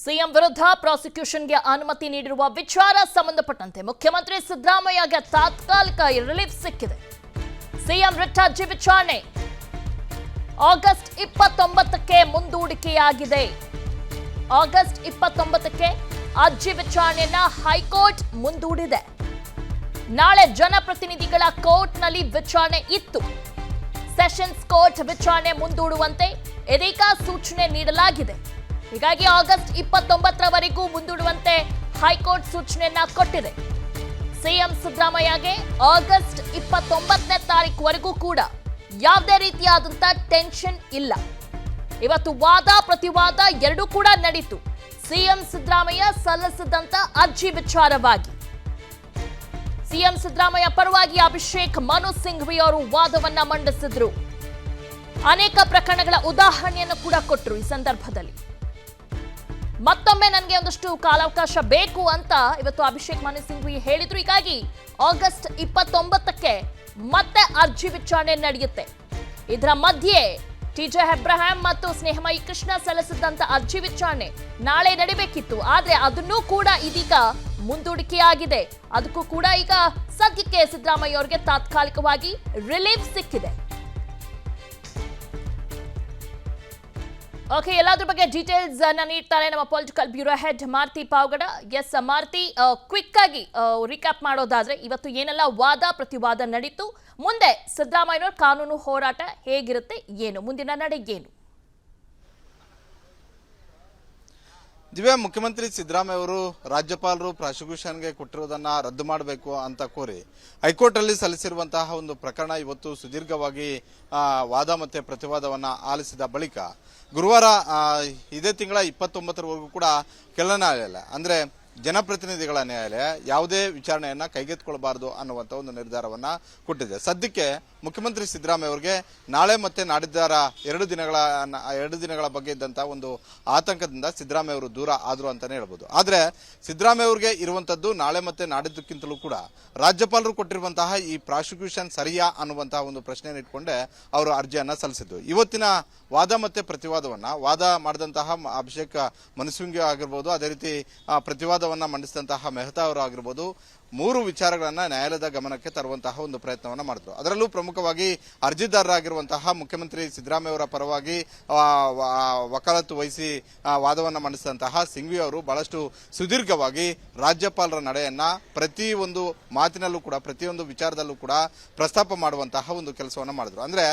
CM ವಿರುದ್ಧ ಪ್ರಾಸಿಕ್ಯೂಷನ್ಗೆ ಅನುಮತಿ ನೀಡಿರುವ ವಿಚಾರ ಸಂಬಂಧಪಟ್ಟಂತೆ ಮುಖ್ಯಮಂತ್ರಿ ಸಿದ್ದರಾಮಯ್ಯಗೆ ತಾತ್ಕಾಲಿಕ ರಿಲೀಫ್ ಸಿಕ್ಕಿದೆ. ಸಿಎಂ ರಿಟ್ ಅರ್ಜಿ ವಿಚಾರಣೆ ಆಗಸ್ಟ್ 29ಕ್ಕೆ ಮುಂದೂಡಿಕೆಯಾಗಿದೆ. ಆಗಸ್ಟ್ 29ಕ್ಕೆ ಅರ್ಜಿ ವಿಚಾರಣೆಯನ್ನ ಹೈಕೋರ್ಟ್ ಮುಂದೂಡಿದೆ. ನಾಳೆ ಜನಪ್ರತಿನಿಧಿಗಳ ಕೋರ್ಟ್ನಲ್ಲಿ ವಿಚಾರಣೆ ಇತ್ತು. ಸೆಷನ್ಸ್ ಕೋರ್ಟ್ ವಿಚಾರಣೆ ಮುಂದೂಡುವಂತೆ ಇದೀಗ ಸೂಚನೆ ನೀಡಲಾಗಿದೆ. ಹೀಗಾಗಿ ಆಗಸ್ಟ್ 29ರವರೆಗೂ ಮುಂದೂಡುವಂತೆ ಹೈಕೋರ್ಟ್ ಸೂಚನೆಯನ್ನ ಕೊಟ್ಟಿದೆ. ಸಿಎಂ ಸಿದ್ದರಾಮಯ್ಯಗೆ ಆಗಸ್ಟ್ 29ನೇ ತಾರೀಕುವರೆಗೂ ಕೂಡ ಯಾವುದೇ ರೀತಿಯಾದಂತ ಟೆನ್ಷನ್ ಇಲ್ಲ. ಇವತ್ತು ವಾದ ಪ್ರತಿವಾದ ಎರಡೂ ಕೂಡ ನಡೀತು. ಸಿಎಂ ಸಿದ್ದರಾಮಯ್ಯ ಸಲ್ಲಿಸಿದಂತ ಅರ್ಜಿ ವಿಚಾರವಾಗಿ ಸಿಎಂ ಸಿದ್ದರಾಮಯ್ಯ ಪರವಾಗಿ ಅಭಿಷೇಕ್ ಮನು ಸಿಂಘ್ವಿ ಅವರು ವಾದವನ್ನ ಮಂಡಿಸಿದ್ರು. ಅನೇಕ ಪ್ರಕರಣಗಳ ಉದಾಹರಣೆಯನ್ನು ಕೂಡ ಕೊಟ್ಟರು. ಈ ಸಂದರ್ಭದಲ್ಲಿ ಮತ್ತೊಮ್ಮೆ ನನಗೆ ಒಂದಷ್ಟು ಕಾಲಾವಕಾಶ ಬೇಕು ಅಂತ ಇವತ್ತು ಅಭಿಷೇಕ್ ಮನು ಸಿಂಘ್ವಿ ಹೇಳಿದ್ರು. ಹೀಗಾಗಿ ಆಗಸ್ಟ್ 29ಕ್ಕೆ ಮತ್ತೆ ಅರ್ಜಿ ವಿಚಾರಣೆ ನಡೆಯುತ್ತೆ. ಇದರ ಮಧ್ಯೆ ಟಿಜೆ ಎಬ್ರಹಾಂ ಮತ್ತು ಸ್ನೇಹಮಯಿ ಕೃಷ್ಣ ಸಲ್ಲಿಸಿದಂತ ಅರ್ಜಿ ವಿಚಾರಣೆ ನಾಳೆ ನಡೀಬೇಕಿತ್ತು. ಆದ್ರೆ ಅದನ್ನೂ ಕೂಡ ಇದೀಗ ಮುಂದೂಡಿಕೆಯಾಗಿದೆ. ಅದಕ್ಕೂ ಕೂಡ ಈಗ ಸದ್ಯಕ್ಕೆ ಸಿದ್ದರಾಮಯ್ಯ ಅವರಿಗೆ ತಾತ್ಕಾಲಿಕವಾಗಿ ರಿಲೀಫ್ ಸಿಕ್ಕಿದೆ. ಓಕೆ, ಎಲ್ಲಾದ್ರ ಬಗ್ಗೆ ಡೀಟೇಲ್ಸ್ ನೀಡ್ತಾರೆ ನಮ್ಮ political bureau head Maruti Pavagada. Yes Maruti, quick ಆಗಿ ರಿಕ್ಯಾಪ್ ಮಾಡೋದಾದ್ರೆ ಇವತ್ತು ಏನೆಲ್ಲ ವಾದ ಪ್ರತಿವಾದ ನಡೀತು, ಮುಂದೆ ಸಿದ್ದರಾಮಯ್ಯನವರ ಕಾನೂನು ಹೋರಾಟ ಹೇಗಿರುತ್ತೆ, ಏನು ಮುಂದಿನ ನಡೆ ಏನು? ದಿವ್ಯಾ, ಮುಖ್ಯಮಂತ್ರಿ ಸಿದ್ದರಾಮಯ್ಯ ಅವರು ರಾಜ್ಯಪಾಲರು ಪ್ರಾಸಿಕ್ಯೂಷನ್ಗೆ ಕೊಟ್ಟಿರುವುದನ್ನ ರದ್ದು ಮಾಡಬೇಕು ಅಂತ ಕೋರಿ ಹೈಕೋರ್ಟ್ ಅಲ್ಲಿ ಸಲ್ಲಿಸಿರುವಂತಹ ಒಂದು ಪ್ರಕರಣ ಇವತ್ತು ಸುದೀರ್ಘವಾಗಿ ವಾದ ಮತ್ತೆ ಪ್ರತಿವಾದವನ್ನ ಆಲಿಸಿದ ಬಳಿಕ ಗುರುವಾರ ಇದೇ ತಿಂಗಳ 29ರವರೆಗೂ ಕೂಡ ಕೆಳ ನ್ಯಾಯಾಲಯ ಅಂದ್ರೆ ಜನಪ್ರತಿನಿಧಿಗಳ ನ್ಯಾಯಾಲಯ ಯಾವುದೇ ವಿಚಾರಣೆಯನ್ನ ಕೈಗೆತ್ತಿಕೊಳ್ಳಬಾರದು ಅನ್ನುವಂಥ ಒಂದು ನಿರ್ಧಾರವನ್ನ ಕೊಟ್ಟಿದೆ. ಸದ್ಯಕ್ಕೆ ಮುಖ್ಯಮಂತ್ರಿ ಸಿದ್ದರಾಮಯ್ಯ ಅವರಿಗೆ ನಾಳೆ ಮತ್ತೆ ನಾಡಿದ್ದಾರ ಎರಡು ದಿನಗಳ ಬಗ್ಗೆ ಇದ್ದಂತಹ ಒಂದು ಆತಂಕದಿಂದ ಸಿದ್ದರಾಮಯ್ಯ ಅವರು ದೂರ ಆದ್ರು ಅಂತಾನೆ ಹೇಳ್ಬೋದು. ಆದ್ರೆ ಸಿದ್ದರಾಮಯ್ಯ ಅವರಿಗೆ ಇರುವಂತದ್ದು ನಾಳೆ ಮತ್ತೆ ನಾಡಿದ್ದಕ್ಕಿಂತಲೂ ಕೂಡ ರಾಜ್ಯಪಾಲರು ಕೊಟ್ಟಿರುವಂತಹ ಈ ಪ್ರಾಸಿಕ್ಯೂಷನ್ ಸರಿಯಾ ಅನ್ನುವಂತಹ ಒಂದು ಪ್ರಶ್ನೆಯನ್ನು ಇಟ್ಕೊಂಡೆ ಅವರು ಅರ್ಜಿಯನ್ನ ಸಲ್ಲಿಸಿದ್ದು. ಇವತ್ತಿನ ವಾದ ಮತ್ತೆ ಪ್ರತಿವಾದವನ್ನ ವಾದ ಮಾಡಿದಂತಹ ಅಭಿಷೇಕ್ ಮನು ಸಿಂಘ್ವಿ ಆಗಿರ್ಬೋದು, ಅದೇ ರೀತಿ ಪ್ರತಿವಾದವನ್ನ ಮಂಡಿಸಿದಂತಹ ಮೆಹ್ತಾ ಅವರು ಆಗಿರ್ಬೋದು, ಮೂರು ವಿಚಾರಗಳನ್ನ ನ್ಯಾಯಾಲಯದ ಗಮನಕ್ಕೆ ತರುವಂತಹ ಒಂದು ಪ್ರಯತ್ನವನ್ನ ಮಾಡಿದ್ರು. ಅದರಲ್ಲೂ ಪ್ರಮುಖವಾಗಿ ಅರ್ಜಿದಾರರಾಗಿರುವಂತಹ ಮುಖ್ಯಮಂತ್ರಿ ಸಿದ್ದರಾಮಯ್ಯ ಅವರ ಪರವಾಗಿ ವಕಾಲತ್ತು ವಹಿಸಿ ವಾದವನ್ನ ಮಂಡಿಸಿದಂತಹ ಸಿಂಘ್ವಿ ಅವರು ಬಹಳಷ್ಟು ಸುದೀರ್ಘವಾಗಿ ರಾಜ್ಯಪಾಲರ ನಡೆಯನ್ನ ಪ್ರತಿಯೊಂದು ಮಾತಿನಲ್ಲೂ ಕೂಡ ಪ್ರತಿಯೊಂದು ವಿಚಾರದಲ್ಲೂ ಕೂಡ ಪ್ರಸ್ತಾಪ ಮಾಡುವಂತಹ ಒಂದು ಕೆಲಸವನ್ನ ಮಾಡಿದ್ರು. ಅಂದ್ರೆ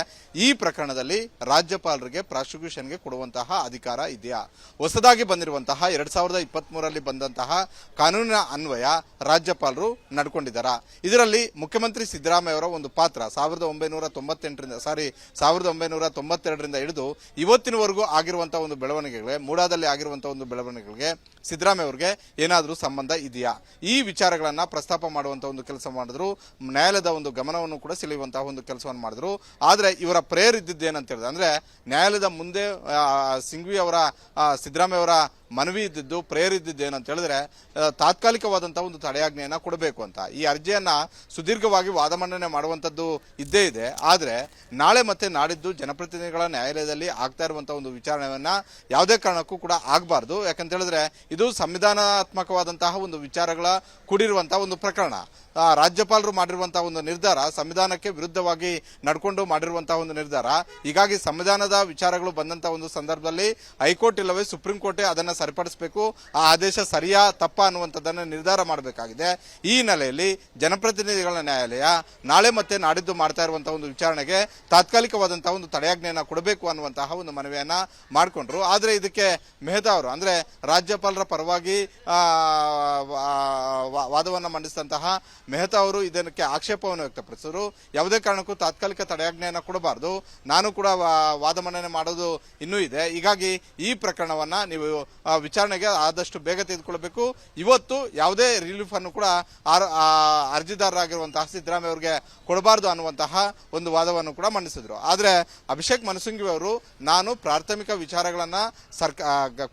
ಈ ಪ್ರಕರಣದಲ್ಲಿ ರಾಜ್ಯಪಾಲರಿಗೆ ಪ್ರಾಸಿಕ್ಯೂಷನ್ಗೆ ಕೊಡುವಂತಹ ಅಧಿಕಾರ ಇದೆಯಾ? ಹೊಸದಾಗಿ ಬಂದಿರುವಂತಹ 2023ರಲ್ಲಿ ಬಂದಂತಹ ಕಾನೂನಿನ ಅನ್ವಯ ರಾಜ್ಯಪಾಲರು ನಡ್ಕೊಂಡಿದ್ದಾರ? ಇದರಲ್ಲಿ ಮುಖ್ಯಮಂತ್ರಿ ಸಿದ್ದರಾಮಯ್ಯ ಅವರ ಒಂದು ಪಾತ್ರ 1992ರಿಂದ ಹಿಡಿದು ಇವತ್ತಿನವರೆಗೂ ಆಗಿರುವಂತಹ ಒಂದು ಬೆಳವಣಿಗೆಗಳಿಗೆ, ಮೂಡಾದಲ್ಲಿ ಆಗಿರುವಂತಹ ಒಂದು ಬೆಳವಣಿಗೆಗಳಿಗೆ ಸಿದ್ದರಾಮಯ್ಯ ಅವರಿಗೆ ಏನಾದರೂ ಸಂಬಂಧ ಇದೆಯಾ? ಈ ವಿಚಾರಗಳನ್ನ ಪ್ರಸ್ತಾಪ ಮಾಡುವಂತಹ ಒಂದು ಕೆಲಸ ಮಾಡಿದ್ರು. ನ್ಯಾಯಾಲಯದ ಒಂದು ಗಮನವನ್ನು ಕೂಡ ಸೆಳೆಯುವಂತಹ ಒಂದು ಕೆಲಸವನ್ನು ಮಾಡಿದ್ರು. ಆದ್ರೆ ಇವರ ಪ್ರೇಯರ್ ಇದ್ದಿದ್ದು ಏನಂತ ಹೇಳಿದ್ರೆ, ಅಂದ್ರೆ ನ್ಯಾಯಾಲಯದ ಮುಂದೆ ಸಿಂಘ್ವಿ ಅವರ ಸಿದ್ದರಾಮಯ್ಯ ಅವರ ಮನವಿ ಇದ್ದಿದ್ದು, ಪ್ರೇಯರ್ ಇದ್ದಿದ್ದು ಏನಂತ ಹೇಳಿದ್ರೆ ತಾತ್ಕಾಲಿಕವಾದಂತಹ ಒಂದು ತಡೆಯಾಜ್ಞೆಯನ್ನ ಕೊಡಬೇಕು ಅಂತ. ಈ ಅರ್ಜಿಯನ್ನ ಸುದೀರ್ಘವಾಗಿ ವಾದ ಮಂಡನೆ ಮಾಡುವಂತದ್ದು ಇದ್ದೇ ಇದೆ. ಆದ್ರೆ ನಾಳೆ ಮತ್ತೆ ನಾಡಿದ್ದು ಜನಪ್ರತಿನಿಧಿಗಳ ನ್ಯಾಯಾಲಯದಲ್ಲಿ ಆಗ್ತಾ ಇರುವಂತಹ ಒಂದು ವಿಚಾರಣೆಯನ್ನ ಯಾವುದೇ ಕಾರಣಕ್ಕೂ ಕೂಡ ಆಗಬಾರ್ದು. ಯಾಕಂತ ಹೇಳಿದ್ರೆ ಇದು ಸಂವಿಧಾನಾತ್ಮಕವಾದಂತಹ ಒಂದು ವಿಚಾರಗಳ ಕೂಡಿರುವಂತಹ ಒಂದು ಪ್ರಕರಣ. ರಾಜ್ಯಪಾಲರು ಮಾಡಿರುವಂತಹ ಒಂದು ನಿರ್ಧಾರ ಸಂವಿಧಾನಕ್ಕೆ ವಿರುದ್ಧವಾಗಿ ನಡ್ಕೊಂಡು ಮಾಡಿರುವಂತಹ ಒಂದು ನಿರ್ಧಾರ. ಹೀಗಾಗಿ ಸಂವಿಧಾನದ ವಿಚಾರಗಳು ಬಂದಂತಹ ಒಂದು ಸಂದರ್ಭದಲ್ಲಿ ಹೈಕೋರ್ಟ್ ಇಲ್ಲವೇ ಸುಪ್ರೀಂ ಕೋರ್ಟ್ ಅದನ್ನ ಸರಿಪಡಿಸಬೇಕು. ಆ ಆದೇಶ ಸರಿಯಾ ತಪ್ಪಾ ಅನ್ನುವಂಥದ್ದನ್ನು ನಿರ್ಧಾರ ಮಾಡಬೇಕಾಗಿದೆ. ಈ ಹಿನ್ನೆಲೆಯಲ್ಲಿ ಜನಪ್ರತಿನಿಧಿಗಳ ನ್ಯಾಯಾಲಯ ನಾಳೆ ಮತ್ತೆ ನಾಡಿದ್ದು ಮಾಡ್ತಾ ಇರುವಂತಹ ಒಂದು ವಿಚಾರಣೆಗೆ ತಾತ್ಕಾಲಿಕವಾದಂತಹ ಒಂದು ತಡೆಯಾಜ್ಞೆಯನ್ನ ಕೊಡಬೇಕು ಅನ್ನುವಂತಹ ಒಂದು ಮನವಿಯನ್ನ ಮಾಡಿಕೊಂಡ್ರು. ಆದ್ರೆ ಇದಕ್ಕೆ ಮೆಹ್ತಾ ಅವರು ಅಂದ್ರೆ ರಾಜ್ಯಪಾಲರ ಪರವಾಗಿ ವಾದವನ್ನ ಮಂಡಿಸಿದಂತಹ ಮೆಹ್ತಾ ಅವರು ಇದಕ್ಕೆ ಆಕ್ಷೇಪವನ್ನು ವ್ಯಕ್ತಪಡಿಸಿದರು. ಯಾವುದೇ ಕಾರಣಕ್ಕೂ ತಾತ್ಕಾಲಿಕ ತಡೆಯಾಜ್ಞೆಯನ್ನ ಕೊಡಬಾರದು, ನಾನು ಕೂಡ ವಾದ ಮಂಡನೆ ಮಾಡೋದು ಇನ್ನೂ ಇದೆ. ಹೀಗಾಗಿ ಈ ಪ್ರಕರಣವನ್ನ ನೀವು ವಿಚಾರಣೆಗೆ ಆದಷ್ಟು ಬೇಗ ತೆಗೆದುಕೊಳ್ಳಬೇಕು. ಇವತ್ತು ಯಾವುದೇ ರಿಲೀಫ್ ಅನ್ನು ಕೂಡ ಅರ್ಜಿದಾರರಾಗಿರುವಂತಹ ಸಿದ್ದರಾಮಯ್ಯ ಅವರಿಗೆ ಕೊಡಬಾರದು ಅನ್ನುವಂತಹ ಒಂದು ವಾದವನ್ನು ಕೂಡ ಮಂಡಿಸಿದ್ರು. ಆದ್ರೆ ಅಭಿಷೇಕ್ ಮನು ಸಿಂಘ್ವಿ ಅವರು ನಾನು ಪ್ರಾಥಮಿಕ ವಿಚಾರಗಳನ್ನ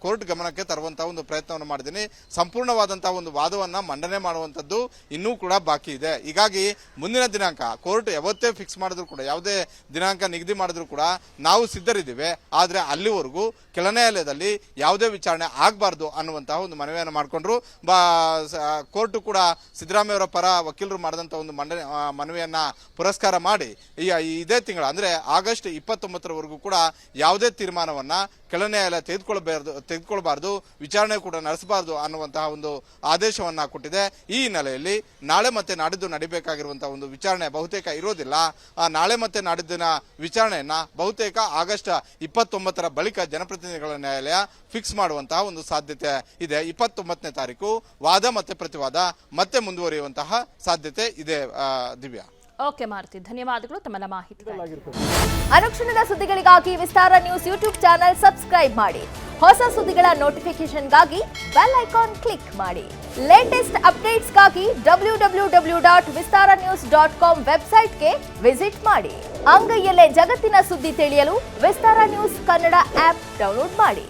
ಕೋರ್ಟ್ ಗಮನಕ್ಕೆ ತರುವಂತಹ ಒಂದು ಪ್ರಯತ್ನವನ್ನು ಮಾಡಿದ್ದೀನಿ, ಸಂಪೂರ್ಣವಾದಂತಹ ಒಂದು ವಾದವನ್ನ ಮಂಡನೆ ಮಾಡುವಂತದ್ದು ಇನ್ನೂ ಕೂಡ ಬಾಕಿ ಇದೆ. ಹೀಗಾಗಿ ಮುಂದಿನ ದಿನಾಂಕ ಕೋರ್ಟ್ ಯಾವತ್ತೇ ಫಿಕ್ಸ್ ಮಾಡಿದ್ರು ಕೂಡ, ಯಾವುದೇ ದಿನಾಂಕ ನಿಗದಿ ಮಾಡಿದ್ರು ಕೂಡ ನಾವು ಸಿದ್ಧರಿದ್ದೇವೆ. ಆದ್ರೆ ಅಲ್ಲಿವರೆಗೂ ಕೆಳ ನ್ಯಾಯಾಲಯದಲ್ಲಿ ಯಾವುದೇ ವಿಚಾರಣೆ ಆಗಬಾರ್ದು ಅನ್ನುವಂತಹ ಒಂದು ಮನವಿಯನ್ನು ಮಾಡಿಕೊಂಡ್ರು. ಕೋರ್ಟ್ ಕೂಡ ಸಿದ್ದರಾಮಯ್ಯ ಅವರ ಪರ ವಕೀಲರು ಮಾಡಿದಂಥ ಒಂದು ಮನವಿಯನ್ನ ಪುರಸ್ಕಾರ ಮಾಡಿ ಇದೇ ತಿಂಗಳ ಅಂದ್ರೆ ಆಗಸ್ಟ್ 29ರವರೆಗೂ ಕೂಡ ಯಾವುದೇ ತೀರ್ಮಾನವನ್ನ ಕೆಳ ನ್ಯಾಯಾಲಯ ತೆಗೆದುಕೊಳ್ಬಾರ್ದು, ವಿಚಾರಣೆ ಕೂಡ ನಡೆಸಬಾರ್ದು ಅನ್ನುವಂತಹ ಒಂದು ಆದೇಶವನ್ನ ಕೊಟ್ಟಿದೆ. ಈ ಹಿನ್ನೆಲೆಯಲ್ಲಿ ನಾಳೆ ಮತ್ತೆ ನಾಡಿದ್ದು ನಡೀಬೇಕಾಗಿರುವಂತಹ ಒಂದು ವಿಚಾರಣೆ ಬಹುತೇಕ ಇರೋದಿಲ್ಲ. ನಾಳೆ ಮತ್ತೆ ನಾಡಿದ್ದಿನ ವಿಚಾರಣೆಯನ್ನ ಬಹುತೇಕ ಆಗಸ್ಟ್ 29ರ ಬಳಿಕ ಜನಪ್ರತಿನಿಧಿಗಳ ನ್ಯಾಯಾಲಯ ಫಿಕ್ಸ್ ಮಾಡುವಂತಹ ಒಂದು ಸಾಧ್ಯತೆ ಇದೆ. 29ನೇ ತಾರೀಕು ವಾದ ಮತ್ತೆ ಪ್ರತಿವಾದ ಮತ್ತೆ ಮುಂದುವರಿಯುವಂತಹ ಸಾಧ್ಯತೆ ಇದೆ. ದಿವ್ಯಾ. ಓಕೆ ಮಾರುತಿ, ಧನ್ಯವಾದಗಳು ತಮ್ಮೆಲ್ಲ ಮಾಹಿತಿ. ಅನುಕ್ಷಣದ ಸುದ್ದಿಗಳಿಗಾಗಿ ವಿಸ್ತಾರ ನ್ಯೂಸ್ ಯೂಟ್ಯೂಬ್ ಚಾನೆಲ್ ಸಬ್ಸ್ಕ್ರೈಬ್ ಮಾಡಿ. ಹೊಸ ಸುದ್ದಿಗಳ ನೋಟಿಫಿಕೇಶನ್ಗಾಗಿ ಬೆಲ್ ಐಕಾನ್ ಕ್ಲಿಕ್ ಮಾಡಿ. ಲೇಟೆಸ್ಟ್ ಅಪ್ಡೇಟ್ಸ್ಗಾಗಿ www.vistaranews.com ವೆಬ್ಸೈಟ್ಗೆ ವಿಸಿಟ್ ಮಾಡಿ. ಅಂಗೈಯಲ್ಲೇ ಜಗತ್ತಿನ ಸುದ್ದಿ ತಿಳಿಯಲು ವಿಸ್ತಾರ ನ್ಯೂಸ್ ಕನ್ನಡ ಆಪ್ ಡೌನ್ಲೋಡ್ ಮಾಡಿ.